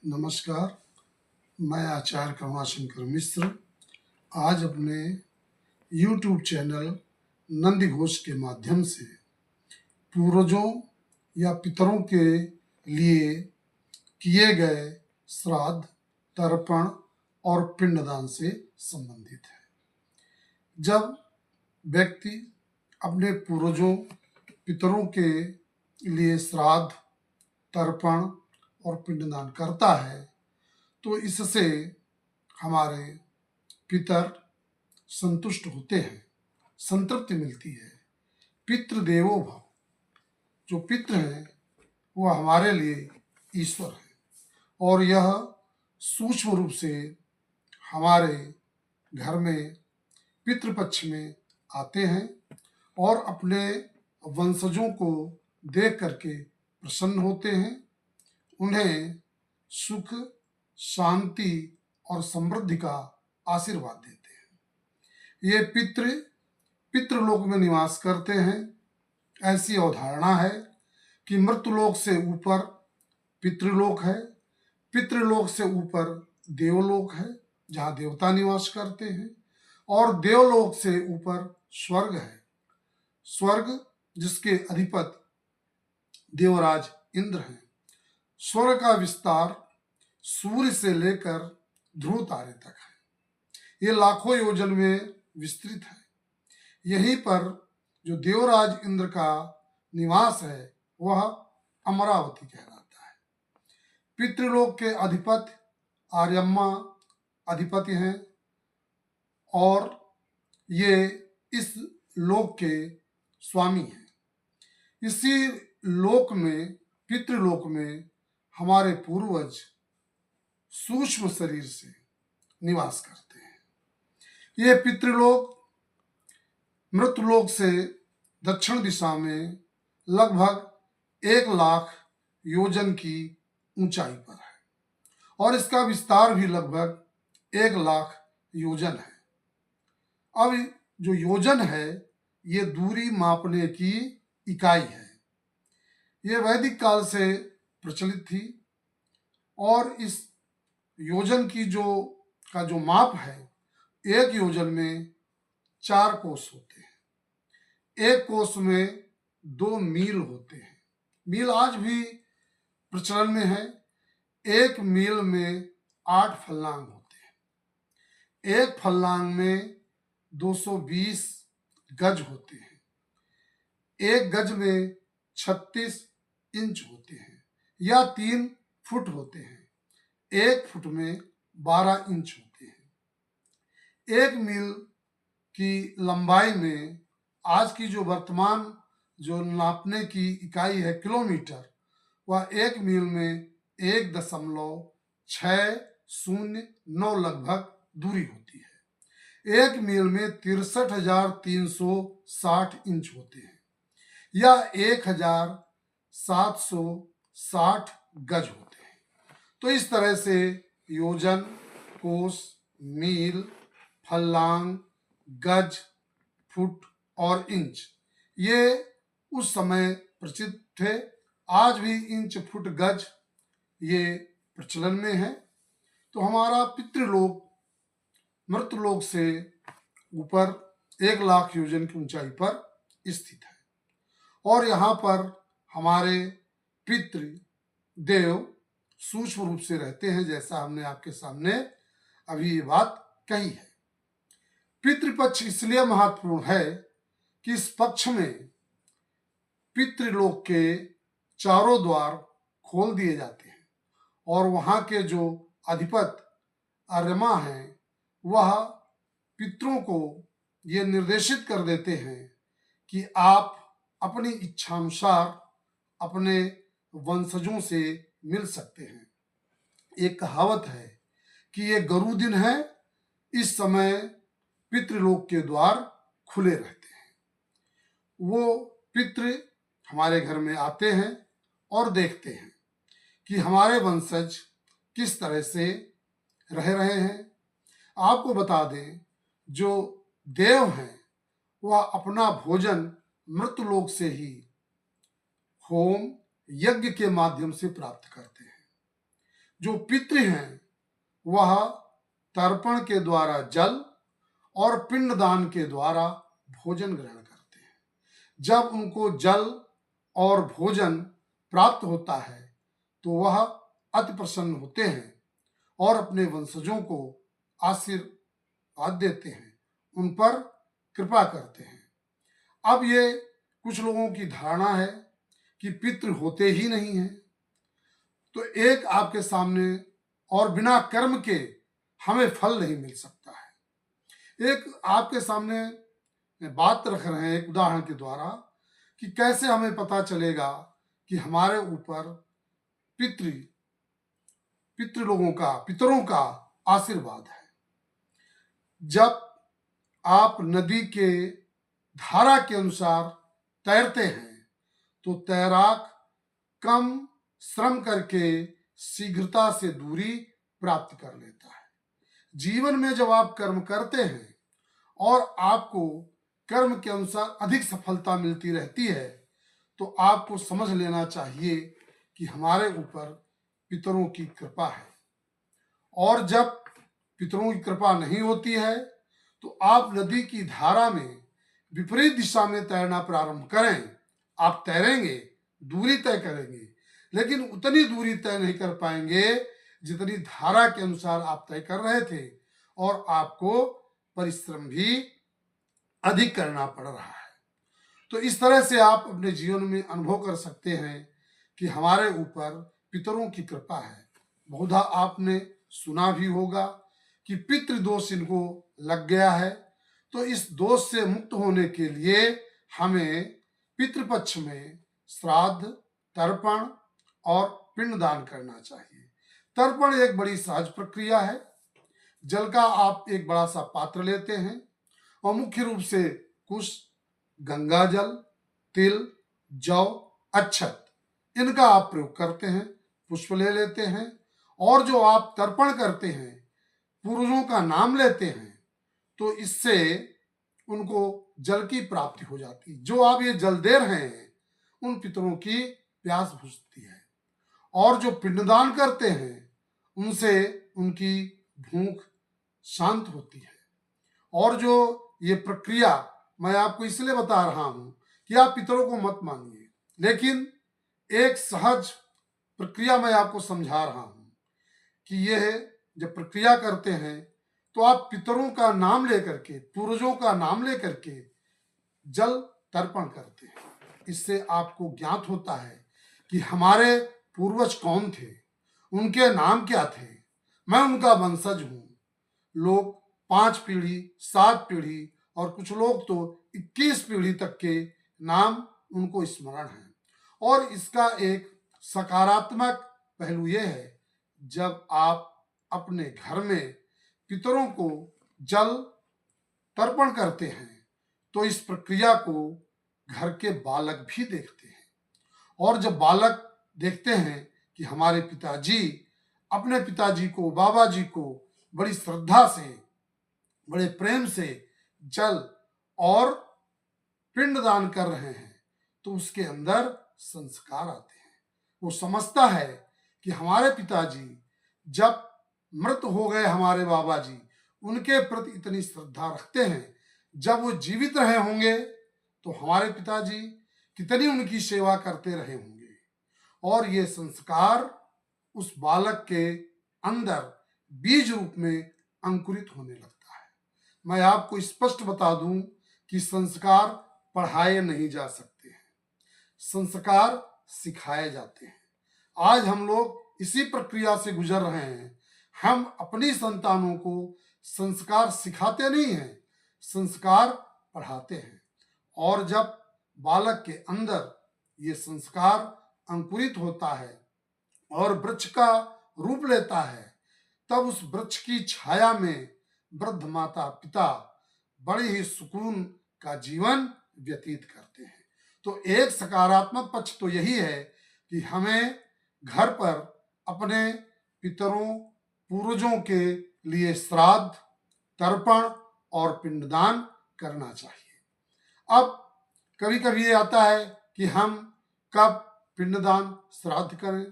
नमस्कार, मैं आचार्य करुणाशंकर मिश्र आज अपने YouTube चैनल नंदी घोष के माध्यम से पूर्वजों या पितरों के लिए किए गए श्राद्ध, तर्पण और पिंडदान से संबंधित है। जब व्यक्ति अपने पूर्वजों, पितरों के लिए श्राद्ध, तर्पण और पिंडदान करता है तो इससे हमारे पितर संतुष्ट होते हैं, संतृप्ति मिलती है। पितृदेवो भव, जो पितृ हैं वह हमारे लिए ईश्वर है और यह सूक्ष्म रूप से हमारे घर में पितृपक्ष में आते हैं और अपने वंशजों को देख करके प्रसन्न होते हैं, उन्हें सुख, शांति और समृद्धि का आशीर्वाद देते हैं। ये पितृलोक में निवास करते हैं। ऐसी अवधारणा है कि मृत्युलोक से ऊपर पितृलोक है, पितृलोक से ऊपर देवलोक है जहाँ देवता निवास करते हैं और देवलोक से ऊपर स्वर्ग है। स्वर्ग जिसके अधिपति देवराज इंद्र हैं। स्वर्ग का विस्तार सूर्य से लेकर ध्रुव तारे तक है। ये लाखों योजन में विस्तृत है। यहीं पर जो देवराज इंद्र का निवास है वह अमरावती कहलाता है। पितृलोक के अधिपति आर्यम्मा अधिपति हैं और ये इस लोक के स्वामी हैं। इसी लोक में, पितृलोक में हमारे पूर्वज सूक्ष्म शरीर से निवास करते हैं। ये पितृलोक मृतलोक से दक्षिण दिशा में लगभग 1,00,000 योजन की ऊंचाई पर है और इसका विस्तार भी लगभग 1,00,000 योजन है। अब जो योजन है ये दूरी मापने की इकाई है। ये वैदिक काल से प्रचलित थी और इस योजन की जो माप है, एक योजन में 4 कोस होते हैं। एक कोस में 2 मील होते हैं। मील आज भी प्रचलन में है। एक मील में 8 फल्लांग होते हैं। एक फल्लांग में 220 गज होते हैं। एक गज में 36 इंच होते हैं या 3 फुट होते हैं। एक फुट में 12 इंच होते हैं। एक मील की लंबाई में आज की जो वर्तमान जो नापने की इकाई है किलोमीटर, वह एक मील में 1.609 लगभग दूरी होती है। एक मील में 63,360 इंच होते हैं या 1,760 गज होते हैं। तो इस तरह से योजन, कोस, मील, फल्लांग, गज, फुट और इंच ये उस समय प्रचलित थे। आज भी इंच, फुट, गज ये प्रचलन में है। तो हमारा पितृलोक मृतलोक से ऊपर 1,00,000 योजन की ऊंचाई पर स्थित है और यहाँ पर हमारे पितृ देव सूक्ष्म रूप से रहते हैं, जैसा हमने आपके सामने अभी ये बात कही है। पितृपक्ष इसलिए महत्वपूर्ण है कि इस पक्ष में पितृलोक के चारों द्वार खोल दिए जाते हैं और वहाँ के जो अधिपति आर्यमा हैं वह पितरों को ये निर्देशित कर देते हैं कि आप अपनी इच्छानुसार अपने वंशजों से मिल सकते हैं। एक कहावत है कि ये गुरु दिन है, इस समय पितृलोक के द्वार खुले रहते हैं। वो पितृ हमारे घर में आते हैं और देखते हैं कि हमारे वंशज किस तरह से रह रहे हैं। आपको बता दें, जो देव हैं वह अपना भोजन मृतलोक से ही होम, यज्ञ के माध्यम से प्राप्त करते हैं। जो पितृ हैं वह तर्पण के द्वारा जल और पिंडदान के द्वारा भोजन ग्रहण करते हैं। जब उनको जल और भोजन प्राप्त होता है तो वह अति प्रसन्न होते हैं और अपने वंशजों को आशीर्वाद देते हैं, उन पर कृपा करते हैं। अब ये कुछ लोगों की धारणा है कि पितृ होते ही नहीं हैं, तो एक आपके सामने और बिना कर्म के हमें फल नहीं मिल सकता है। एक आपके सामने बात रख रहे हैं एक उदाहरण के द्वारा कि कैसे हमें पता चलेगा कि हमारे ऊपर पितरों का आशीर्वाद है। जब आप नदी के धारा के अनुसार तैरते हैं तो तैराक कम श्रम करके शीघ्रता से दूरी प्राप्त कर लेता है। जीवन में जब आप कर्म करते हैं और आपको कर्म के अनुसार अधिक सफलता मिलती रहती है तो आपको समझ लेना चाहिए कि हमारे ऊपर पितरों की कृपा है। और जब पितरों की कृपा नहीं होती है तो आप नदी की धारा में विपरीत दिशा में तैरना प्रारंभ करें, आप तैरेंगे, दूरी तय करेंगे, लेकिन उतनी दूरी तय नहीं कर पाएंगे जितनी धारा के अनुसार आप तय कर रहे थे, और आपको परिश्रम भी अधिक करना पड़ रहा है। तो इस तरह से आप अपने जीवन में अनुभव कर सकते हैं कि हमारे ऊपर पितरों की कृपा है। बहुधा आपने सुना भी होगा कि पितृदोष इनको लग गया है, तो इस दोष से मुक्त होने के लिए हमें पितृपक्ष में श्राद्ध, तर्पण और पिंडदान करना चाहिए। तर्पण एक बड़ी सहज प्रक्रिया है। जल का आप एक बड़ा सा पात्र लेते हैं और मुख्य रूप से कुश, गंगा जल, तिल, जौ, अक्षत इनका आप प्रयोग करते हैं। पुष्प ले लेते हैं और जो आप तर्पण करते हैं, पूर्वजों का नाम लेते हैं, तो इससे उनको जल की प्राप्ति हो जाती है। जो आप ये जल दे रहे हैं उन पितरों की प्यास बुझती है। और जो पिंडदान करते हैं उनसे उनकी भूख शांत होती है। और जो ये प्रक्रिया मैं आपको इसलिए बता रहा हूं कि आप पितरों को मत मानिए, लेकिन एक सहज प्रक्रिया मैं आपको समझा रहा हूं कि यह जब प्रक्रिया करते हैं तो आप पितरों का नाम लेकर के, पूर्वजों का नाम लेकर के जल तर्पण करते हैं। इससे आपको ज्ञात होता है कि हमारे पूर्वज कौन थे, उनके नाम क्या थे, मैं उनका वंशज हूं। लोग 5 पीढ़ी, 7 पीढ़ी और कुछ लोग तो 21 पीढ़ी तक के नाम उनको स्मरण है। और इसका एक सकारात्मक पहलू यह है, जब आप अपने घर में पितरों को जल तर्पण करते हैं तो इस प्रक्रिया को घर के बालक भी देखते हैं। और जब बालक देखते हैं कि हमारे पिताजी अपने पिताजी को, बाबा जी को बड़ी श्रद्धा से, बड़े प्रेम से जल और पिंडदान कर रहे हैं, तो उसके अंदर संस्कार आते हैं। वो समझता है कि हमारे पिताजी जब मृत हो गए, हमारे बाबा जी उनके प्रति इतनी श्रद्धा रखते हैं, जब वो जीवित रहे होंगे तो हमारे पिताजी कितनी उनकी सेवा करते रहे होंगे। और ये संस्कार उस बालक के अंदर बीज रूप में अंकुरित होने लगता है। मैं आपको स्पष्ट बता दूं कि संस्कार पढ़ाए नहीं जा सकते हैं, संस्कार सिखाए जाते हैं। आज हम लोग इसी प्रक्रिया से गुजर रहे हैं। हम अपनी संतानों को संस्कार सिखाते नहीं हैं, संस्कार पढ़ाते हैं। और जब बालक के अंदर ये संस्कार अंकुरित होता है और वृक्ष का रूप लेता है, तब उस वृक्ष की छाया में वृद्ध माता पिता बड़े ही सुकून का जीवन व्यतीत करते हैं। तो एक सकारात्मक पक्ष तो यही है कि हमें घर पर अपने पितरों, पूर्वजों के लिए श्राद्ध, तर्पण और पिंडदान करना चाहिए। अब कभी कभी ये आता है कि हम कब पिंडदान, श्राद्ध करें।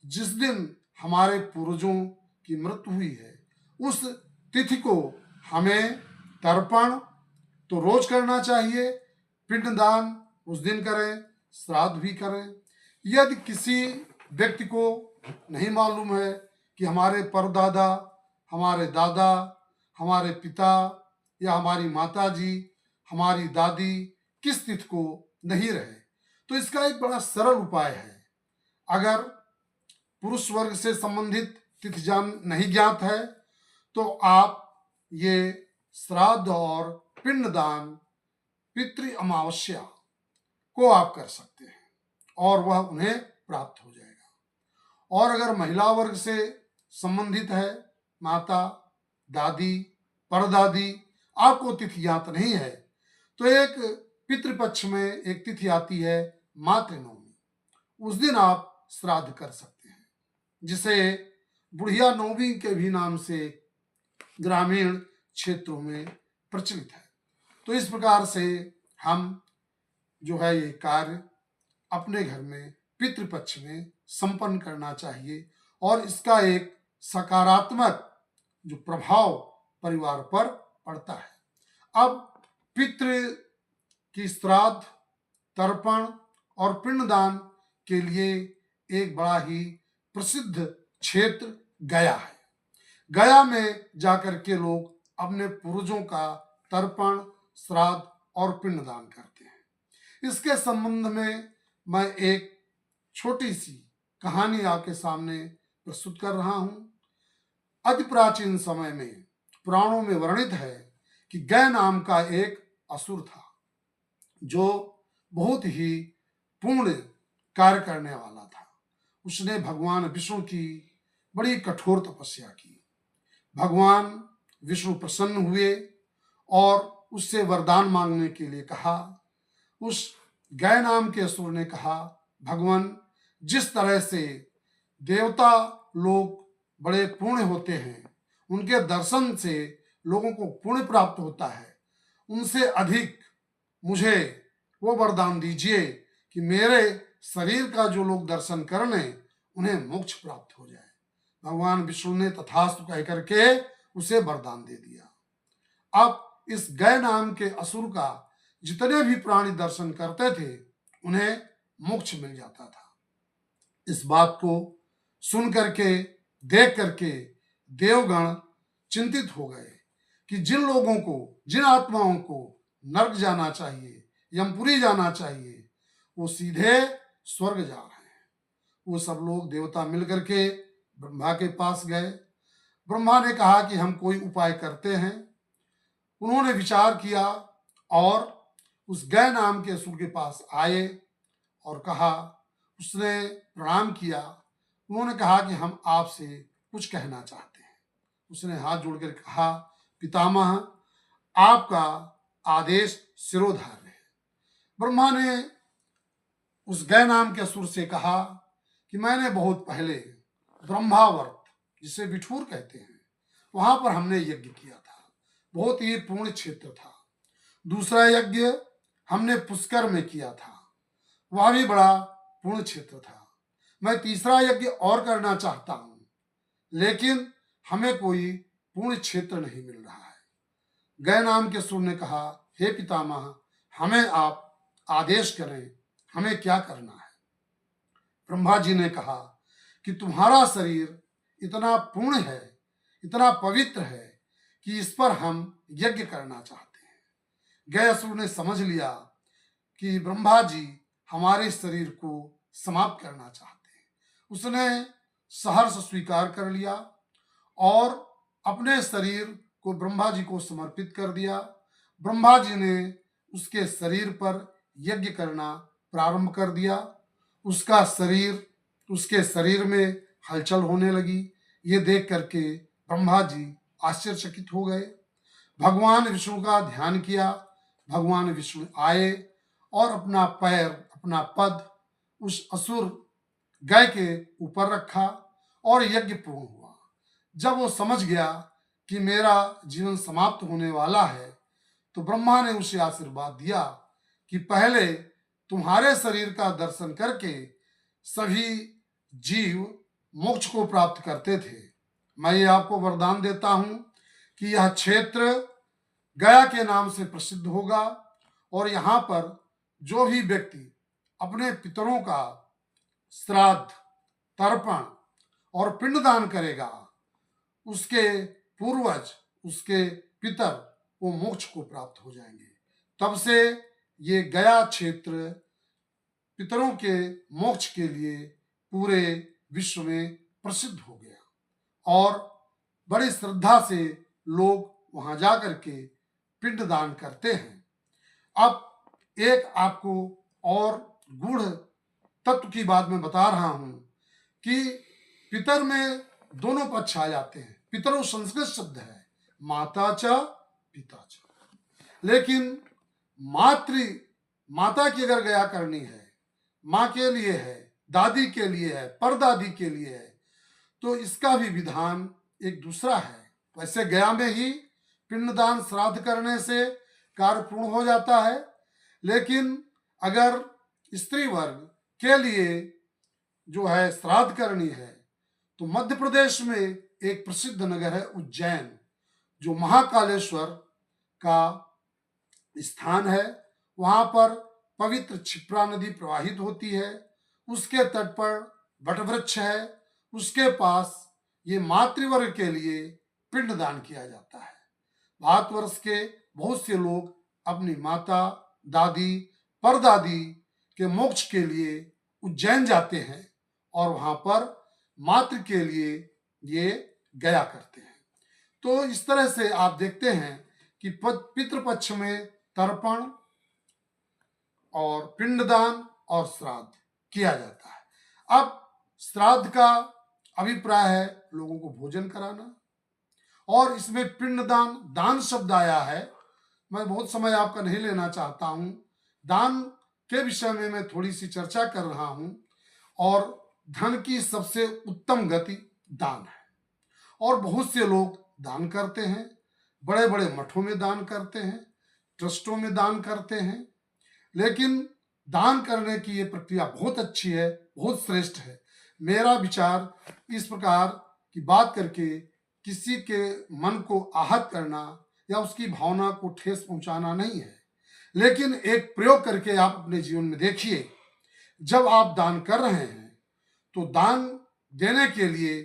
जिस दिन हमारे पूर्वजों की मृत्यु हुई है, उस तिथि को हमें तर्पण तो रोज करना चाहिए, पिंडदान उस दिन करें, श्राद्ध भी करें। यदि किसी व्यक्ति को नहीं मालूम है कि हमारे परदादा, हमारे दादा, हमारे पिता या हमारी माता जी, हमारी दादी किस तिथि को नहीं रहे, तो इसका एक बड़ा सरल उपाय है। अगर पुरुष वर्ग से संबंधित तिथि नहीं ज्ञात है तो आप ये श्राद्ध और पिंडदान, पितृ अमावस्या को आप कर सकते हैं और वह उन्हें प्राप्त हो जाएगा। और अगर महिला वर्ग से संबंधित है, माता, दादी, परदादी, आपको तिथि ज्ञात नहीं है, तो एक पितृपक्ष में एक तिथि आती है मातृनवमी, उस दिन आप श्राद्ध कर सकते हैं, जिसे बुढ़िया नवमी के भी नाम से ग्रामीण क्षेत्रों में प्रचलित है। तो इस प्रकार से हम जो है ये कार्य अपने घर में पितृपक्ष में संपन्न करना चाहिए और इसका एक सकारात्मक जो प्रभाव परिवार पर पड़ता है। अब पितृ की श्राद्ध, तर्पण और पिंडदान के लिए एक बड़ा ही प्रसिद्ध क्षेत्र गया है। गया में जाकर के लोग अपने पूर्वजों का तर्पण, श्राद्ध और पिंडदान करते हैं। इसके संबंध में मैं एक छोटी सी कहानी आपके सामने प्रस्तुत कर रहा हूं। अति प्राचीन समय में पुराणों में वर्णित है कि गय नाम का एक असुर था जो बहुत ही पुण्य कार्य करने वाला था। उसने भगवान विष्णु की बड़ी कठोर तपस्या की। भगवान विष्णु प्रसन्न हुए और उससे वरदान मांगने के लिए कहा। उस गय नाम के असुर ने कहा, भगवान, जिस तरह से देवता लोग बड़े पुण्य होते हैं, उनके दर्शन से लोगों को पुण्य प्राप्त होता है, उनसे अधिक मुझे वो वरदान दीजिए कि मेरे शरीर का जो लोग दर्शन कर लें उन्हें मोक्ष प्राप्त हो जाए। भगवान विष्णु ने तथास्तु कह करके उसे वरदान दे दिया। अब इस गय नाम के असुर का जितने भी प्राणी दर्शन करते थे उन्हें मोक्ष मिल जाता था। इस बात को सुन करके, देख करके देवगण चिंतित हो गए कि जिन लोगों को, जिन आत्माओं को नरक जाना चाहिए, यमपुरी जाना चाहिए, वो सीधे स्वर्ग जा रहे हैं। वो सब लोग देवता मिल करके ब्रह्मा के पास गए। ब्रह्मा ने कहा कि हम कोई उपाय करते हैं। उन्होंने विचार किया और उस गय नाम के असुर के पास आए और कहा, उसने प्रणाम किया। उन्होंने कहा कि हम आपसे कुछ कहना चाहते हैं। उसने हाथ जोड़कर कहा, पितामह, आपका आदेश शिरोधार्य है। ब्रह्मा ने उस गय नाम के असुर से कहा कि मैंने बहुत पहले ब्रह्मावर्त, जिसे बिठूर कहते हैं, वहां पर हमने यज्ञ किया था। बहुत ही पूर्ण क्षेत्र था। दूसरा यज्ञ हमने पुष्कर में किया था, वह भी बड़ा पूर्ण क्षेत्र था। मैं तीसरा यज्ञ और करना चाहता हूं, लेकिन हमें कोई पूर्ण क्षेत्र नहीं मिल रहा है। गय नाम के असुर ने कहा, हे पितामह, हमें आप आदेश करें, हमें क्या करना है। ब्रह्मा जी ने कहा कि तुम्हारा शरीर इतना पूर्ण है, इतना पवित्र है कि इस पर हम यज्ञ करना चाहते हैं। गय असुर ने समझ लिया कि ब्रह्मा जी हमारे शरीर को समाप्त करना चाहते हैं। उसने सहर्ष स्वीकार कर लिया और अपने शरीर को ब्रह्मा जी को समर्पित कर दिया। ब्रह्मा जी ने उसके शरीर पर यज्ञ करना प्रारंभ कर दिया। उसका शरीर, उसके शरीर में हलचल होने लगी। ये देख करके ब्रह्मा जी आश्चर्यचकित हो गए। भगवान विष्णु का ध्यान किया। भगवान विष्णु आए और अपना पैर, अपना पद उस असुर गय के ऊपर रखा और यज्ञ पूर्ण हुआ। जब वो समझ गया कि मेरा जीवन समाप्त होने वाला है, तो ब्रह्मा ने उसे आशीर्वाद दिया कि पहले तुम्हारे शरीर का दर्शन करके सभी जीव मोक्ष को प्राप्त करते थे। मैं ये आपको वरदान देता हूं कि यह क्षेत्र गया के नाम से प्रसिद्ध होगा और यहाँ पर जो भी व्यक्ति अपने पितरों का श्राद्ध, तर्पण और पिंडदान करेगा, उसके पूर्वज, उसके पितर वो मोक्ष को प्राप्त हो जाएंगे। तब से ये गया क्षेत्र पितरों के मोक्ष के लिए पूरे विश्व में प्रसिद्ध हो गया और बड़ी श्रद्धा से लोग वहां जाकर के पिंडदान करते हैं। अब एक आपको और गूढ़ तत्व की बात मैं बता रहा हूं कि पितर में दोनों पक्ष आ जाते हैं। पितरो संस्कृत शब्द है, माता च पिता च, लेकिन माता की अगर गया करनी है, माँ के लिए है, दादी के लिए है, परदादी के लिए है, तो इसका भी विधान एक दूसरा है। वैसे गया में ही पिंडदान श्राद्ध करने से कार्य पूर्ण हो जाता है, लेकिन अगर स्त्री वर्ग के लिए जो है श्राद्ध करनी है तो मध्य प्रदेश में एक प्रसिद्ध नगर है उज्जैन, जो महाकालेश्वर का स्थान है। वहां पर पवित्र क्षिप्रा नदी प्रवाहित होती है, उसके तट पर वटवृक्ष है, उसके पास ये मातृवर्ग के लिए पिंडदान किया जाता है। भारतवर्ष के बहुत से लोग अपनी माता, दादी, परदादी के मोक्ष के लिए उज्जैन जाते हैं और वहां पर मातृ के लिए ये गया करते हैं। तो इस तरह से आप देखते हैं कि पितृपक्ष में तर्पण और पिंडदान और श्राद्ध किया जाता है। अब श्राद्ध का अभिप्राय है लोगों को भोजन कराना, और इसमें पिंडदान, दान शब्द आया है। मैं बहुत समय आपका नहीं लेना चाहता हूं। दान के विषय में मैं थोड़ी सी चर्चा कर रहा हूं। और धन की सबसे उत्तम गति दान है, और बहुत से लोग दान करते हैं, बड़े बड़े मठों में दान करते हैं, ट्रस्टों में दान करते हैं। लेकिन दान करने की ये प्रक्रिया बहुत अच्छी है, बहुत श्रेष्ठ है। मेरा विचार इस प्रकार की बात करके किसी के मन को आहत करना या उसकी भावना को ठेस पहुंचाना नहीं है, लेकिन एक प्रयोग करके आप अपने जीवन में देखिए। जब आप दान कर रहे हैं तो दान देने के लिए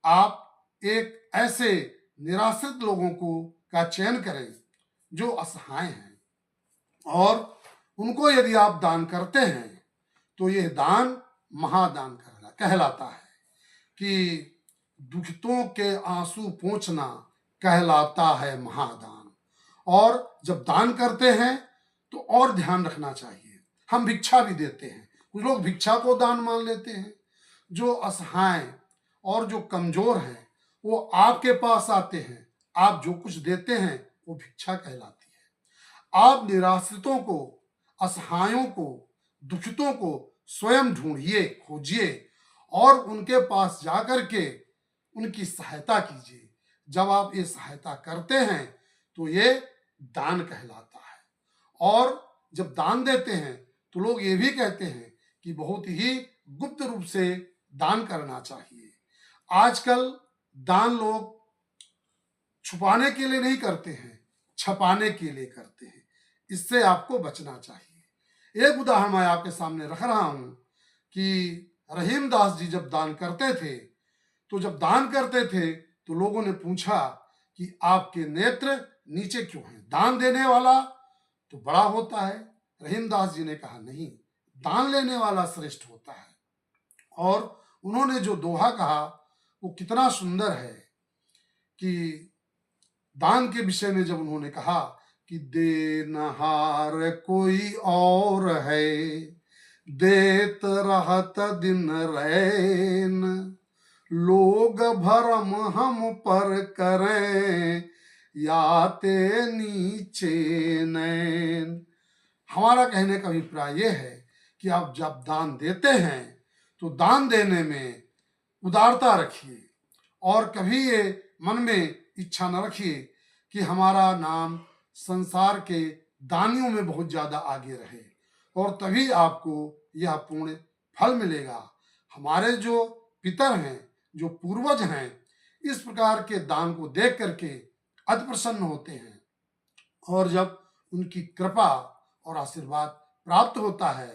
आप एक ऐसे निराश्रित लोगों का चयन करें जो असहाय हैं, और उनको यदि आप दान करते हैं तो यह दान महादान कहलाता है। कि दुखितों के आंसू पोंछना कहलाता है महादान। और जब दान करते हैं तो और ध्यान रखना चाहिए, हम भिक्षा भी देते हैं। कुछ लोग भिक्षा को दान मान लेते हैं। जो असहाय और जो कमजोर हैं वो आपके पास आते हैं, आप जो कुछ देते हैं वो भिक्षा कहलाती है। आप निराश्रितों को, असहायों को, दुखितों को स्वयं ढूंढिए, खोजिए और उनके पास जाकर के उनकी सहायता कीजिए। जब आप ये सहायता करते हैं तो ये दान कहलाता है। और जब दान देते हैं तो लोग ये भी कहते हैं कि बहुत ही गुप्त रूप से दान करना चाहिए। आजकल दान लोग छुपाने के लिए नहीं करते हैं, छपाने के लिए करते हैं। इससे आपको बचना चाहिए। एक उदाहरण मैं आपके सामने रख रहा हूं कि रहीमदास जी जब दान करते थे तो लोगों ने पूछा कि आपके नेत्र नीचे क्यों हैं? दान देने वाला तो बड़ा होता है। रहीमदास जी ने कहा नहीं, दान लेने वाला श्रेष्ठ होता है। और उन्होंने जो दोहा कहा वो कितना सुंदर है कि दान के विषय में जब उन्होंने कहा कि देनहार कोई और है, देत रहत दिन रैन, लोग भरम हम पर करें, याते नीचे नैन। हमारा कहने का अभिप्राय यह है कि आप जब दान देते हैं तो दान देने में उदारता रखिए, और कभी ये मन में इच्छा न रखिए कि हमारा नाम संसार के दानियों में बहुत ज्यादा आगे रहे, और तभी आपको यह पुण्य फल मिलेगा। हमारे जो पितर हैं जो पूर्वज हैं इस प्रकार के दान को देख करके अति प्रसन्न होते हैं, और जब उनकी कृपा और आशीर्वाद प्राप्त होता है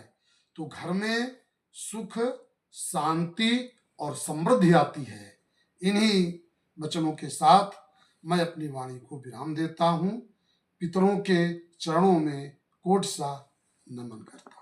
तो घर में सुख, शांति और समृद्धि आती है। इन्हीं वचनों के साथ मैं अपनी वाणी को विराम देता हूँ। पितरों के चरणों में कोटि सा नमन करता हूँ।